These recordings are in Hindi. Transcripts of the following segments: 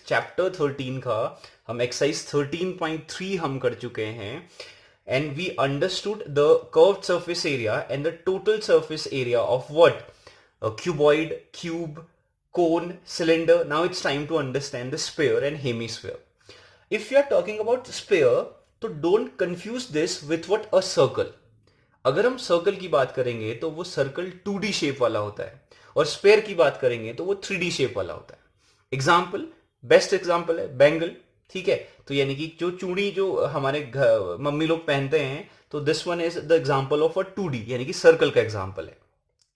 चैप्टर 13 का हम एक्सरसाइज 13.3 हम कर चुके हैं and we understood the curved surface area and the total surface area of what? A cuboid, cube, cone, cylinder. Now it's time to understand the sphere and hemisphere. If you are talking about sphere, तो don't confuse this with what a circle. अगर हम सर्कल की बात करेंगे तो वो सर्कल 2D शेप वाला होता है और स्पेयर की बात करेंगे तो वो 3D शेप वाला होता है. एग्जाम्पल, बेस्ट एग्जाम्पल है बैंगल. ठीक है, तो यानी कि जो चूड़ी जो हमारे मम्मी लोग पहनते हैं, तो this one is the example of a 2D यानी कि सर्कल का एग्जाम्पल है.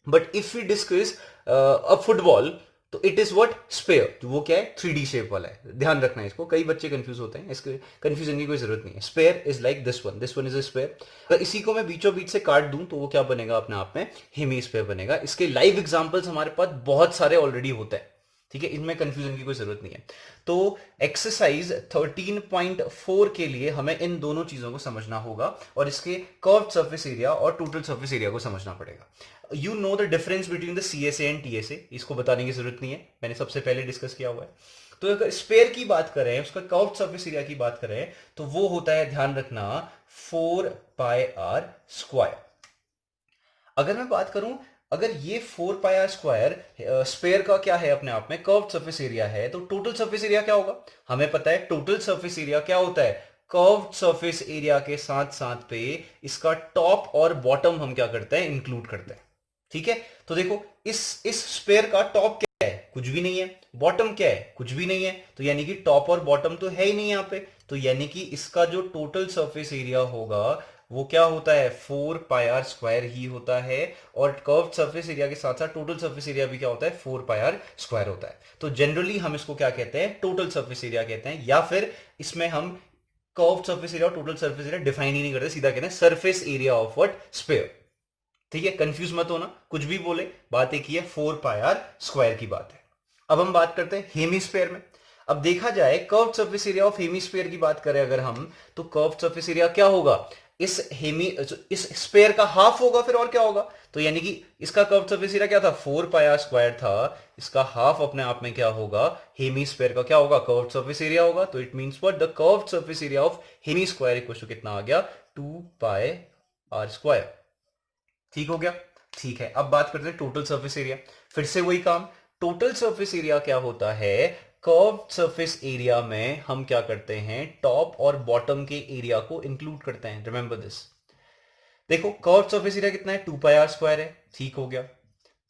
But if we discuss a football, तो इट इज व्हाट? स्पेयर. वो क्या है? 3D शेप वाला है. ध्यान रखना है इसको, कई बच्चे कंफ्यूज होते हैं, इसके कंफ्यूजन की कोई जरूरत नहीं है. Sphere is like this one is a sphere. अगर इसी को मैं बीचों बीच से काट दूं तो वो क्या बनेगा? अपने आप में हेमी स्पेयर बनेगा. इसके लाइव एग्जांपल्स हमारे पास बहुत सारे ऑलरेडी होते हैं. ठीक है, इनमें कंफ्यूजन की कोई जरूरत नहीं है. तो एक्सरसाइज 13.4 के लिए हमें इन दोनों चीजों को समझना होगा और इसके कर्व्ड सरफेस एरिया और टोटल सरफेस एरिया को समझना पड़ेगा. You know the difference between the CSA and TSA. इसको बताने की जरूरत नहीं है, मैंने सबसे पहले डिस्कस किया हुआ है. तो अगर स्पेयर की बात करें, उसका कर्व्ड सरफेस एरिया की बात करें, तो वो होता है, ध्यान रखना, 4πr². अगर मैं बात करूं, अगर ये 4πr² स्पेयर का क्या है? अपने आप में कर्व्ड सरफेस एरिया है, तो टोटल सरफेस एरिया क्या होगा? हमें पता है टोटल सरफेस एरिया क्या होता है. कर्व्ड सरफेस एरिया के साथ साथ पे इसका टॉप और बॉटम हम क्या करते हैं? इंक्लूड करते हैं. ठीक है, तो देखो इस स्पेयर का टॉप क्या है? कुछ भी नहीं है. बॉटम क्या है? कुछ भी नहीं है. तो यानी कि टॉप और बॉटम तो है ही नहीं यहां पे. तो यानी कि इसका जो टोटल सरफेस एरिया होगा वो क्या होता है? 4πr² ही होता है. और कर्व्ड सरफेस एरिया के साथ साथ टोटल सरफेस एरिया भी क्या होता है? 4πr² होता है. तो जनरली हम इसको क्या कहते हैं? टोटल सरफेस एरिया कहते हैं. या फिर इसमें हम कर्व्ड सरफेस एरिया और टोटल सरफेस एरिया डिफाइन ही नहीं करते, सीधा कहते हैं surface area of what? Sphere. ठीक है, कंफ्यूज मत होना, कुछ भी बोले, बात एक ही है, 4πr² की बात है. अब हम बात करते हैं हेमीस्फीयर में. अब देखा जाए curved surface area of hemisphere की बात करें अगर हम, तो कर्व्ड सरफेस एरिया क्या होगा? इस स्फीयर का हाफ होगा. फिर और क्या होगा? तो यानी कि इसका कर्व्ड सरफेस एरिया क्या था? 4πr² था. इसका हाफ अपने आप में क्या होगा? हेमीस्फीयर का क्या होगा? कर्व्ड सरफेस एरिया होगा. तो it means what? The curved surface area of hemisphere equal to कितना आ गया? 2πr². ठीक हो गया? ठीक है, अब बात करते हैं टोटल सरफेस एरिया. फिर से वही काम. टोटल सरफेस एरिया क्या होता है? कर्व्ड सरफेस एरिया में हम क्या करते हैं? टॉप और बॉटम के एरिया को इंक्लूड करते हैं. Remember this. देखो कर्व्ड सरफेस एरिया कितना है? 2πr² है. ठीक हो गया.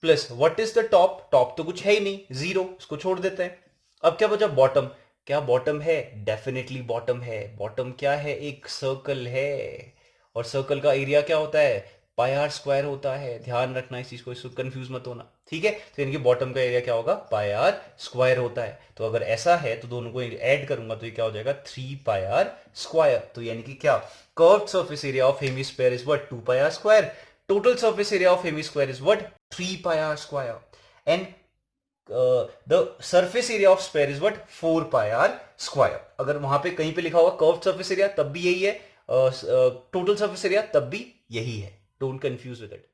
Plus what is the top? Top तो कुछ है ही नहीं, 0, इसको छोड़ देते हैं. अब क्या बचा? बॉटम. क्या बॉटम है? डेफिनेटली बॉटम है. बॉटम क्या है? एक सर्कल है. और सर्कल का एरिया क्या होता है? πr² होता है. ध्यान रखना इस चीज को, इसको कंफ्यूज मत होना. ठीक है, तो इनके बॉटम का एरिया क्या होगा? πr² होता है. तो अगर ऐसा है तो दोनों को ऐड करूंगा तो ये क्या हो जाएगा? 3πr². तो यानी कि क्या? Curved surface area of hemisphere is what? 2πr². Total surface area of hemisphere is what? 3πr². And the surface area of sphere is what? 4πr². अगर वहां पे कहीं पे लिखा होगा कर्व्ड सरफेस एरिया तब भी यही है, टोटल सरफेस एरिया तब भी यही है. Don't confuse with it.